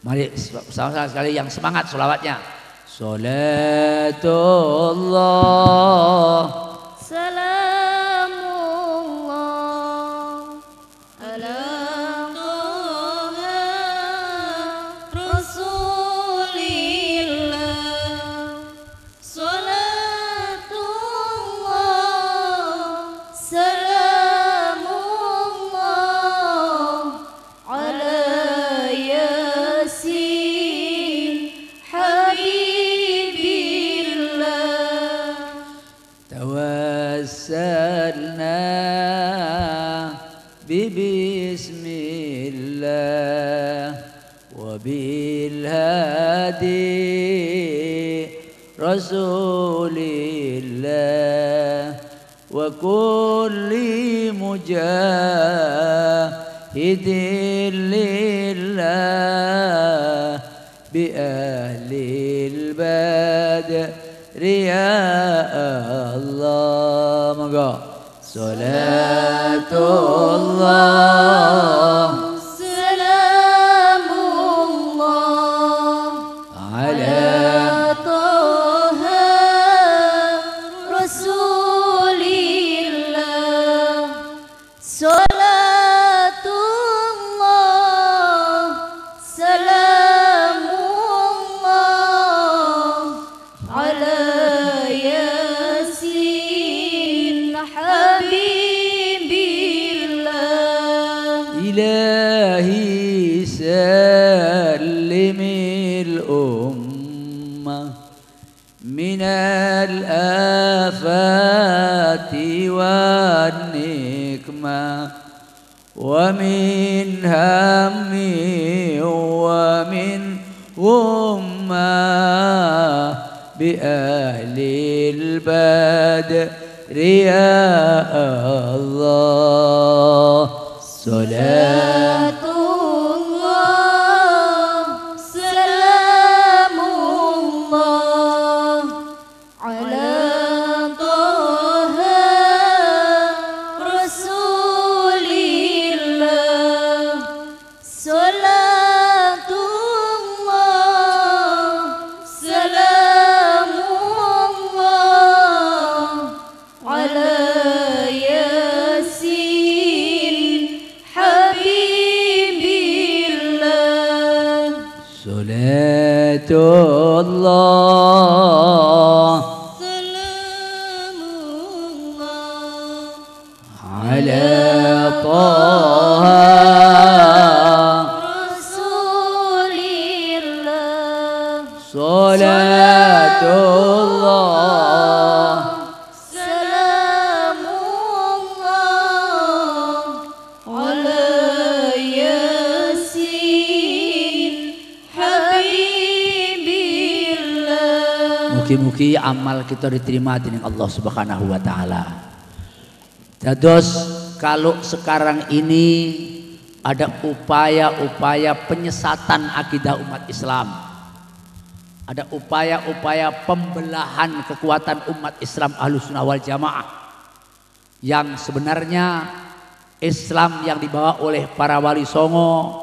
Mari sama-sama sekali yang semangat sholawatnya. Salatullah salamullah ala Toha Rasulillah. Salatullah salamullah ala Yasin Habibillah. tawassalna bismillah wa bil hadi rasulillah wa kulli mujahidin lillah bi ahlil badri ya Allah. Monggo salatullah salamullah ala Toha Rasulillah. Salatullah salamullah ala Yasin Habibillah. ilahi sallimil ummah minal afati wan nikmah wa min hammi wa min ummah bi ahlil badri ya Allah. Salatullah salamullah ala Toha Rasulillah. Salatullah salamullah ala Yasin Habibillah. Salatullah salamullah ala Taha Rasulillah. Salatullah salamullah ala Yasin Habibillah. Mugi-mugi amal kita diterima dening Allah Subhanahu wa taala. Dados kalau sekarang ini ada upaya-upaya penyesatan akidah umat Islam. Ada upaya-upaya pembelahan kekuatan umat Islam Ahlussunnah wal Jamaah. Yang sebenarnya Islam yang dibawa oleh para wali songo,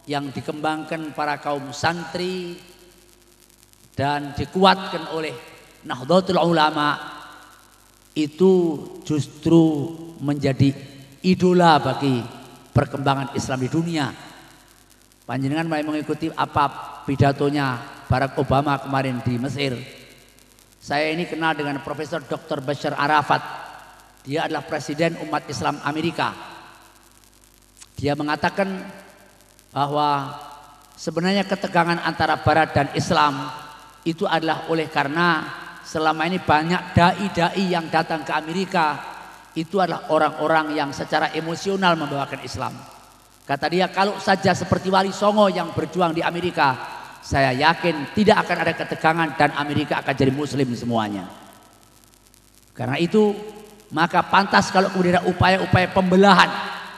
yang dikembangkan para kaum santri dan dikuatkan oleh Nahdlatul Ulama, itu justru menjadi idola bagi perkembangan Islam di dunia. Panjenengan mulai mengikuti apa pidatonya Barack Obama kemarin di Mesir. Saya ini kenal dengan Profesor Dr. Bashar Arafat. Dia adalah Presiden umat Islam Amerika. Dia mengatakan bahwa sebenarnya ketegangan antara Barat dan Islam itu adalah oleh karena selama ini banyak dai-dai yang datang ke Amerika itu adalah orang-orang yang secara emosional membawakan Islam. Kata dia, kalau saja seperti Wali Songo yang berjuang di Amerika, saya yakin tidak akan ada ketegangan dan Amerika akan jadi muslim semuanya. Karena itu maka pantas kalau kemudian ada upaya-upaya pembelahan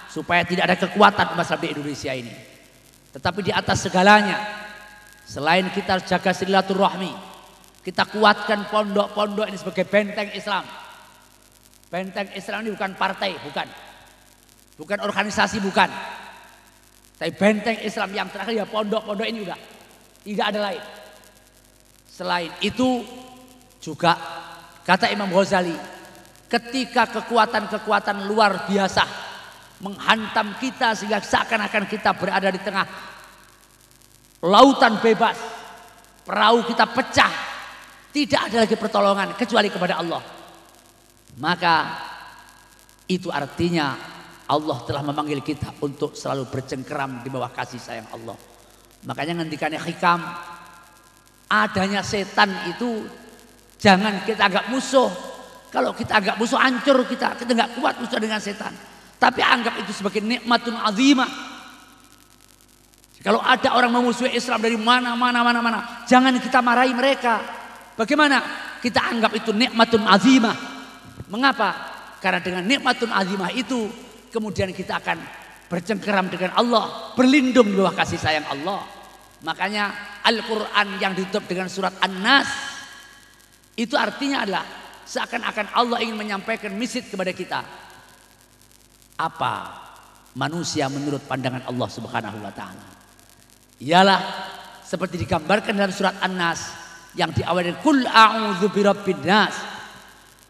supaya tidak ada kekuatan masalah di Indonesia ini. Tetapi di atas segalanya, selain kita jaga silaturahmi, kita kuatkan pondok-pondok ini sebagai benteng Islam. Benteng Islam ini bukan partai, bukan organisasi, bukan. Tapi benteng Islam yang terakhir ya pondok-pondok ini udah. Tidak ada lain. Selain itu juga kata Imam Ghazali, ketika kekuatan-kekuatan luar biasa menghantam kita sehingga seakan-akan kita berada di tengah lautan bebas, perahu kita pecah, tidak ada lagi pertolongan kecuali kepada Allah. Maka itu artinya Allah telah memanggil kita untuk selalu bercengkeram di bawah kasih sayang Allah. Makanya ngendikannya Hikam, adanya setan itu jangan kita anggap musuh. Kalau kita anggap musuh hancur kita nggak kuat musuh dengan setan. Tapi anggap itu sebagai nikmatun azimah. Kalau ada orang memusuhi Islam dari mana, jangan kita marahi mereka. Bagaimana? Kita anggap itu nikmatun azimah. Mengapa? Karena dengan nikmatun azimah itu kemudian kita akan bercengkeram dengan Allah, berlindung di bawah kasih sayang Allah. Makanya Al-Quran yang ditutup dengan surat An-Nas itu artinya adalah seakan-akan Allah ingin menyampaikan message kepada kita. Apa manusia menurut pandangan Allah Subhanahu wa taala? Ialah seperti digambarkan dalam surat An-Nas yang diawali kul a'udzu birabbin nas.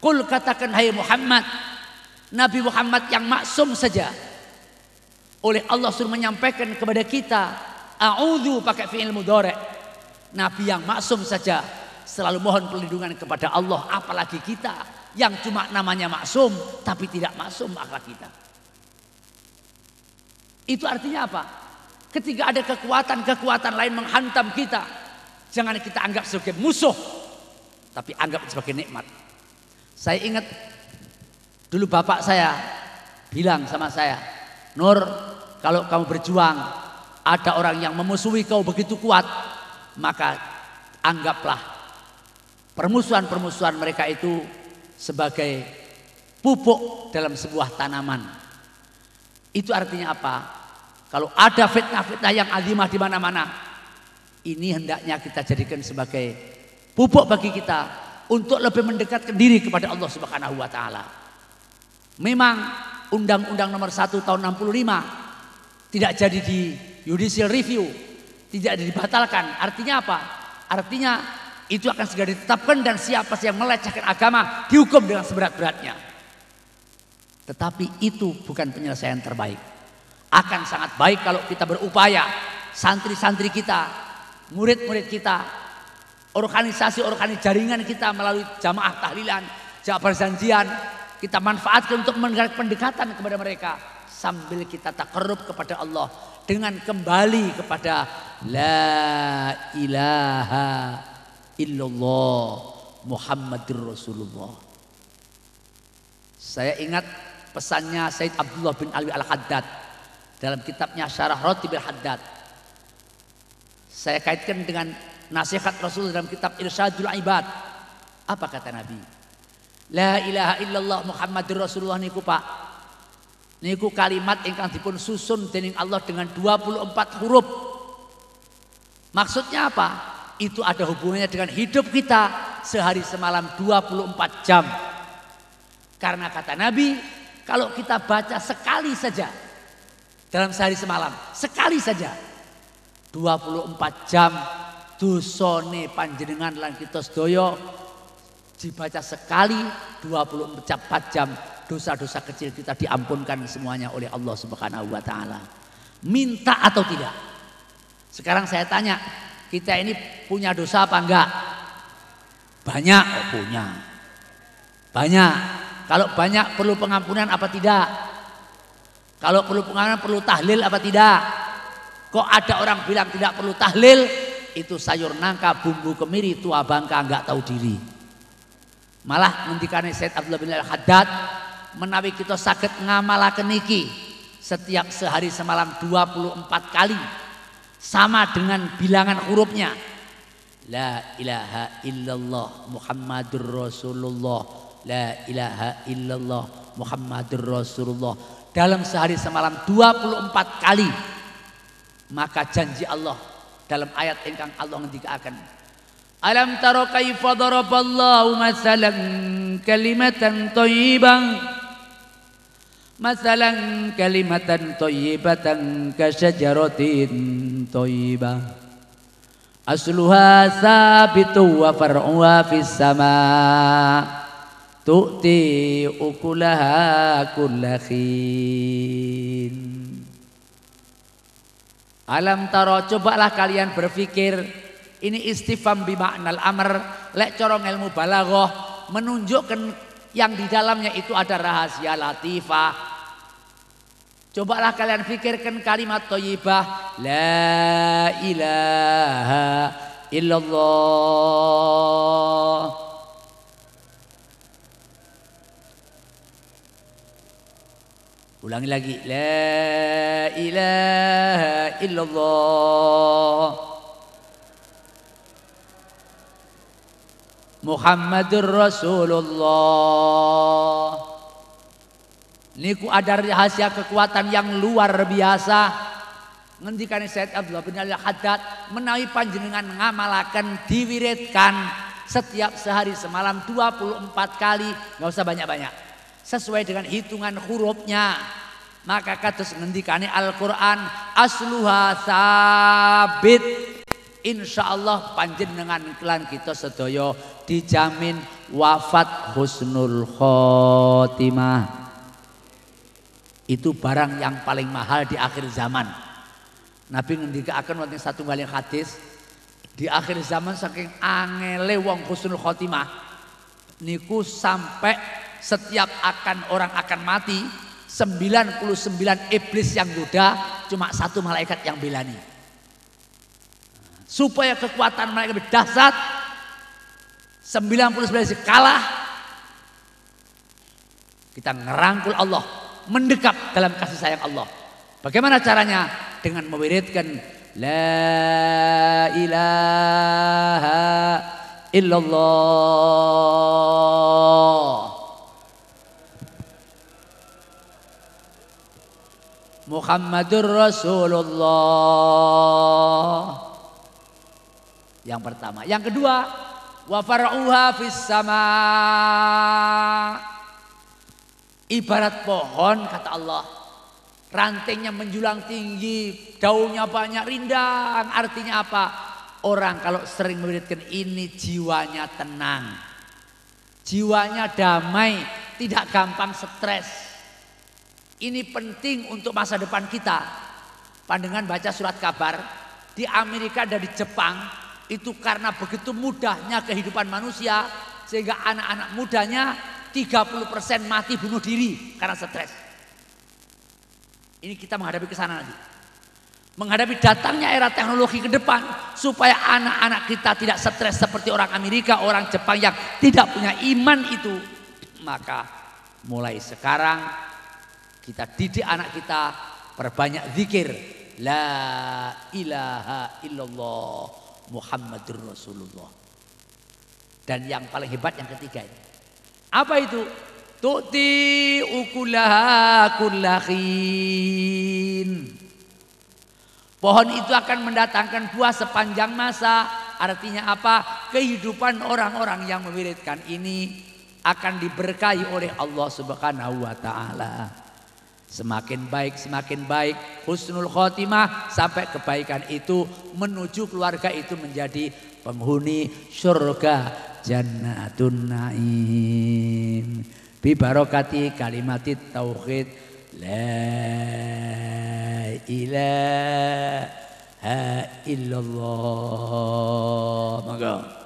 Kul katakan hai Muhammad, Nabi Muhammad yang maksum saja oleh Allah suruh menyampaikan kepada kita a'udzu pakai fi'il mudhari'. Nabi yang maksum saja selalu mohon perlindungan kepada Allah, apalagi kita yang cuma namanya maksum tapi tidak maksum akhlak kita. Itu artinya apa? Ketika ada kekuatan-kekuatan lain menghantam kita, jangan kita anggap sebagai musuh, tapi anggap sebagai nikmat. Saya ingat dulu bapak saya bilang sama saya, Nur, kalau kamu berjuang ada orang yang memusuhi kau begitu kuat, maka anggaplah permusuhan-permusuhan mereka itu sebagai pupuk dalam sebuah tanaman. Itu artinya apa? Kalau ada fitnah-fitnah yang azimah di mana-mana, ini hendaknya kita jadikan sebagai pupuk bagi kita untuk lebih mendekatkan diri kepada Allah Subhanahu wa taala. Memang Undang-Undang Nomor 1 tahun 65 tidak jadi di judicial review, tidak dibatalkan. Artinya apa? Artinya itu akan segera ditetapkan dan siapa yang melecehkan agama dihukum dengan seberat-beratnya. Tetapi itu bukan penyelesaian terbaik. Akan sangat baik kalau kita berupaya, santri-santri kita, murid-murid kita, organisasi-organisasi jaringan kita melalui jamaah tahlilan, jamaah perjanjian, kita manfaatkan untuk menggerak pendekatan kepada mereka sambil kita taqarrub kepada Allah dengan kembali kepada la ilaha illallah Muhammadur Rasulullah. Saya ingat pesannya Sayyid Abdullah bin Alwi Al-Haddad dalam kitabnya Syarah Ratibil Haddad. Saya kaitkan dengan nasihat Rasul dalam kitab Irsyadul Ibad. Apa kata Nabi? La ilaha illallah Muhammadur Rasulullah niku Pak. Niku kalimat ingkang dipun susun dening Allah dengan 24 huruf. Maksudnya apa? Itu ada hubungannya dengan hidup kita sehari semalam 24 jam. Karena kata Nabi, kalau kita baca sekali saja dalam sehari semalam, sekali saja 24 jam dosone panjenengan lan kita sedaya dibaca sekali 24 jam dosa-dosa kecil kita diampunkan semuanya oleh Allah Subhanahu wa taala. Minta atau tidak? Sekarang saya tanya, kita ini punya dosa apa enggak? Banyak. Oh, punya. Banyak. Kalau banyak perlu pengampunan apa tidak? Kalau perlu pengampunan perlu tahlil apa tidak? Kok ada orang bilang tidak perlu tahlil? Itu sayur nangka bumbu kemiri tua bangka enggak tahu diri. Malah ngendikane Said Abdullah bin Al-Haddad menawi kita saged ngamalaken niki setiap sehari semalam 24 kali sama dengan bilangan hurufnya la ilaha illallah Muhammadur Rasulullah, la ilaha illallah Muhammadur Rasulullah dalam sehari semalam 24 kali, maka janji Allah dalam ayat ingkang Allah ngendikaken, alam taro kaifa daraballahu mathalan kalimatan thayyibah Masalan kalimatan thayyibatan kasyajaratin thayyibah asluha sabitu wa far'uha fis sama tu'ti ukulaha kullahin. Alam taro, cobalah kalian berpikir, ini istifham bimaknal amr, lek corong ilmu balaghah menunjukkan yang di dalamnya itu ada rahasia latifah. Cobalah kalian pikirkan kalimat thayyibah la ilaha illallah. Ulangi lagi la ilaha illallah Muhammadur Rasulullah. Niku ada rahasia kekuatan yang luar biasa. Ngendikane Said Abdullah bin Al-Haddad menawi panjenengan ngamalaken diwiridkan setiap sehari semalam 24 kali, nggak usah banyak-banyak. Sesuai dengan hitungan hurufnya. Maka kados ngendikane Al-Qur'an asluha sabit. Insyaallah panjenengan kelan kita sedaya dijamin wafat husnul khotimah. Itu barang yang paling mahal di akhir zaman. Nabi ngendikaken wonten satunggaling hadis, di akhir zaman saking angele wong husnul khotimah niku sampai setiap orang akan mati 99 iblis yang goda, cuma satu malaikat yang belani. Supaya kekuatan mereka lebih dahsyat, 99 kalah, kita ngerangkul Allah, mendekap dalam kasih sayang Allah. Bagaimana caranya? Dengan mewiridkan la ilaha illallah Muhammadur Rasulullah. Yang pertama. Yang kedua, wa far'uha fis sama. Ibarat pohon kata Allah, rantingnya menjulang tinggi, daunnya banyak, rindang. Artinya apa? Orang kalau sering mewiridkan ini jiwanya tenang, jiwanya damai, tidak gampang stres. Ini penting untuk masa depan kita. Pandangan baca surat kabar di Amerika dan di Jepang itu karena begitu mudahnya kehidupan manusia sehingga anak-anak mudanya 30% mati bunuh diri karena stres. Ini kita menghadapi ke sana nanti. Menghadapi datangnya era teknologi ke depan supaya anak-anak kita tidak stres seperti orang Amerika, orang Jepang yang tidak punya iman itu. Maka mulai sekarang kita didik anak kita perbanyak zikir la ilaha illallah Muhammadur Rasulullah. Dan yang paling hebat yang ketiga ini. Apa itu? Tu'ti ukulaha kullahin. Pohon itu akan mendatangkan buah sepanjang masa. Artinya apa? Kehidupan orang-orang yang mewiridkan ini akan diberkahi oleh Allah Subhanahu wa taala. Semakin baik husnul khotimah sampai kebaikan itu menuju keluarga itu menjadi penghuni surga jannatun naim bi barokati kalimatit tauhid la ilaha illallah. Maka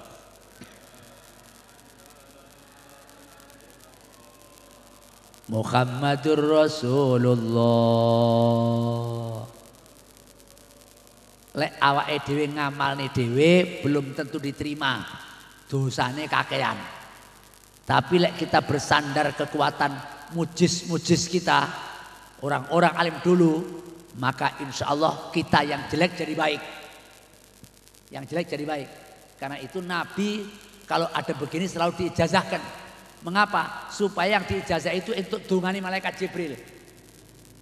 Muhammadur Rasulullah. Lek awake dhewe ngamalne dhewe belum tentu diterima. Dosane kakean. Tapi lek kita bersandar kekuatan mujiz kita, orang-orang alim dulu, maka insya Allah kita yang jelek jadi baik. Yang jelek jadi baik. Karena itu Nabi kalau ada begini selalu diijazahkan. Mengapa? Supaya yang diijazah itu untuk dungani malaikat Jibril.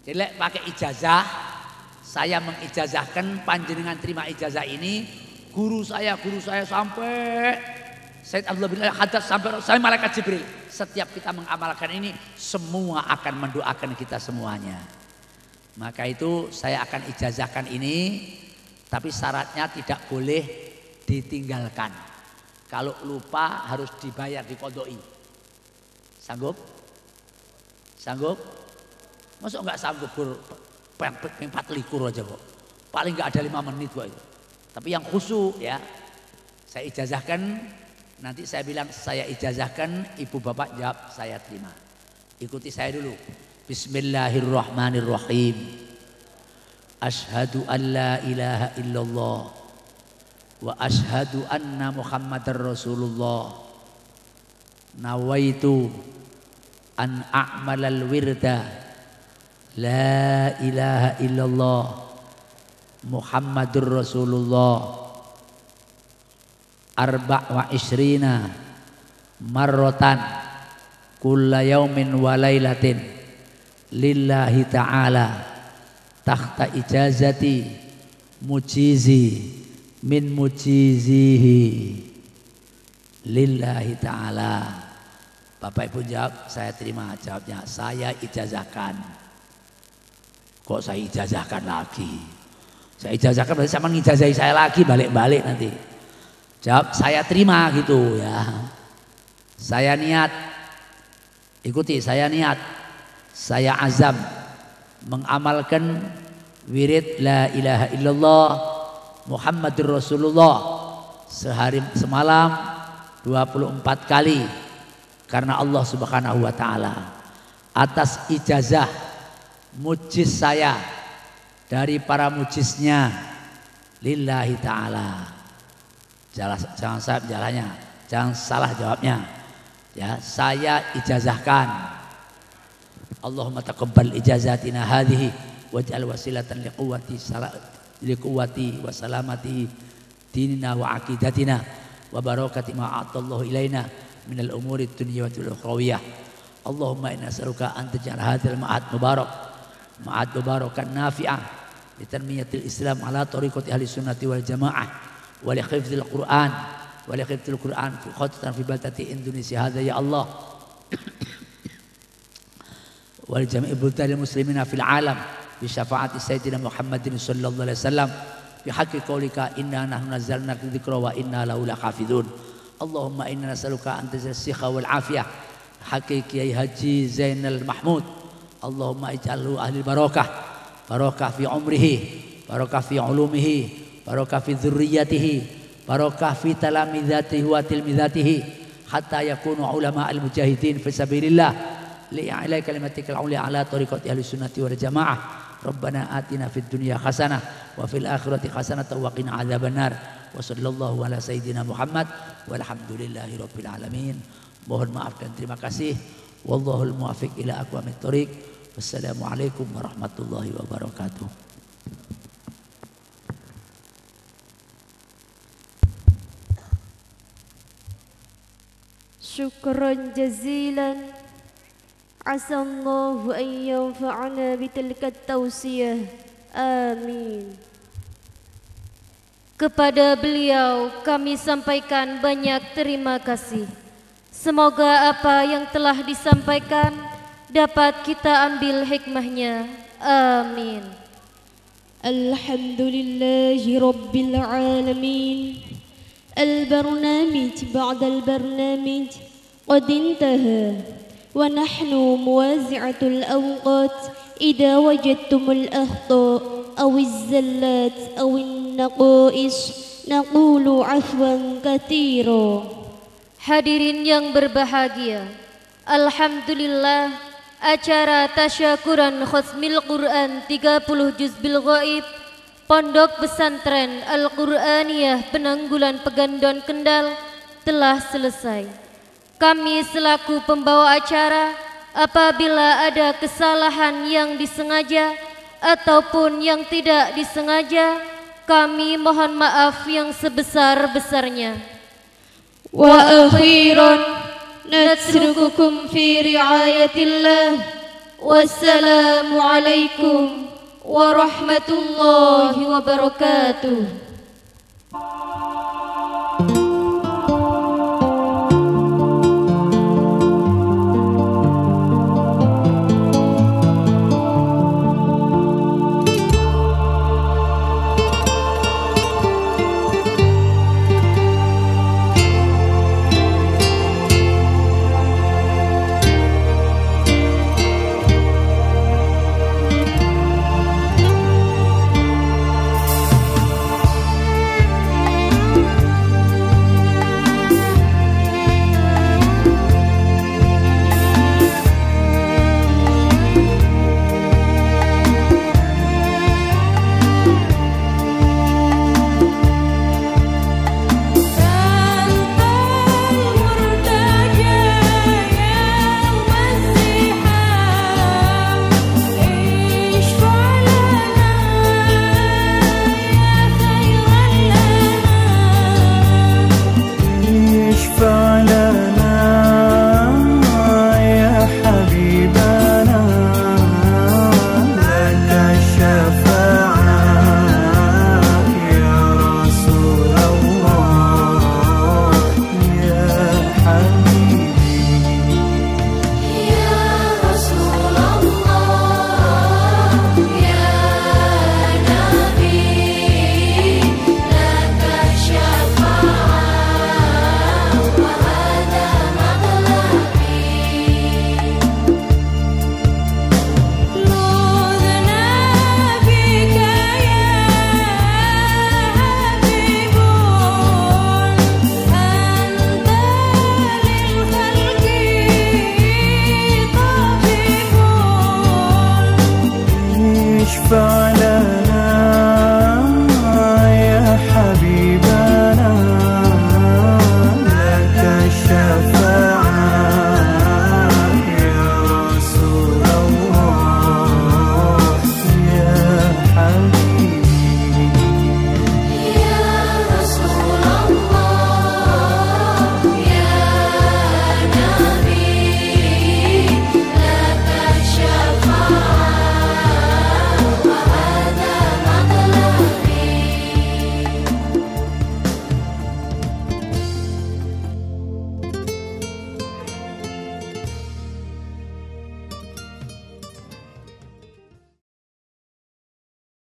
Jadi pakai ijazah, saya mengijazahkan panjenengan terima ijazah ini, guru saya sampai Sayyid Abdullah bin Haddad sampai malaikat Jibril. Setiap kita mengamalkan ini, semua akan mendoakan kita semuanya. Maka itu saya akan ijazahkan ini, tapi syaratnya tidak boleh ditinggalkan. Kalau lupa harus dibayar, dikodoi. Sanggup? Sanggup? Masuk enggak sanggup? 4 likur aja kok. Paling enggak ada 5 menit kok itu. Tapi yang khusyuk ya, saya ijazahkan. Nanti saya bilang saya ijazahkan, ibu bapak jawab saya terima. Ikuti saya dulu. Bismillahirrahmanirrahim. Ashhadu an la ilaha illallah wa ashhadu anna Muhammadar Rasulullah. Nawaitu an a'malal wirda la ilaha illallah Muhammadur Rasulullah wa isrina marrotan kulla yaumin wa lailatin lillahi ta'ala tahta ijazati mujizi min mujizihi lillahi ta'ala. Bapak Ibu jawab, saya terima jawabnya. Saya ijazahkan. Kok saya ijazahkan lagi? Saya ijazahkan berarti sama ngijazahi saya lagi, balik-balik nanti. Jawab saya terima gitu ya. Saya niat, ikuti saya niat, saya azam mengamalkan wirid la ilaha illallah Muhammadur Rasulullah sehari semalam 24 kali karena Allah Subhanahu wa taala. Atas ijazah mujiz saya dari para mujiznya lillahi ta'ala. Jangan salah jalannya, jangan salah jawabnya. Ya, saya ijazahkan. Allahumma taqabbal ijazatina hadhihi waj'al wasilatan liquwati wa salamati dinina wa aqidatina wa barakati ma atallahu ilaina minal umuri dunya wal ukhrawiyah. Allahumma inna nas'aluka an taj'al hadzal ma'ad mubarakan nafi'ah li tanmiyatil Islam ala tariqati ahli sunnati wal jamaah wa li hifdzil Qur'an fi baltati Indonesia hadza ya Allah wa li jami'i buldanil muslimina fil alam bi syafaati sayyidina Muhammadin sallallahu alaihi wasallam bi haqqi qaulika inna nahnu nazzalna dzikra wa inna lahu lahafizun. Allahumma inna nas'aluka an tazsikha wal afiyah haqqi Kiai Haji Zainal Mahmud. Allahumma ij'alhu ahli barakah fi umrihi, barakah fi ulumihi, barakah fi dzurriyyatihi, barakah fi talamizatihi wa tilmizatihi hatta yakunu ulama al-mujahidin fi sabilillah li'a'la kalimatikal ulya ala tariqati ahli sunnati wal jamaah. Rabbana atina fid dunya hasanah wa fil akhirati hasanah wa qina adzabannar. Wa sallallahu ala sayyidina Muhammad walhamdulillahi rabbil alamin. Mohon maaf dan terima kasih. Wallahul muwaffiq ila aqwamit thoriq. Wassalamualaikum warahmatullahi wabarakatuh. Syukran jazilan. Asallahu an yanfa'ana bitilkat tausiyah. Amin. Kepada beliau kami sampaikan banyak terima kasih. Semoga apa yang telah disampaikan dapat kita ambil hikmahnya. Amin. Alhamdulillahi Rabbil Alamin. Al-barnamij ba'dal barnamij qad intaha wa nahnu muwazi'atul awqat idha wajadtumul akhta' aw az-zallat aw an-naqais naqulu 'afwan katsira. Hadirin yang berbahagia, alhamdulillah acara tasyakuran khusmil Quran 30 juz bil ghaib Pondok Pesantren Al-Qur'aniyah Penanggulan Pegandon Kendal telah selesai. Kami selaku pembawa acara, apabila ada kesalahan yang disengaja ataupun yang tidak disengaja, kami mohon maaf yang sebesar-besarnya. Wa akhiran natrukukum fi riayatillah. Wassalamu alaikum warahmatullahi wabarakatuh.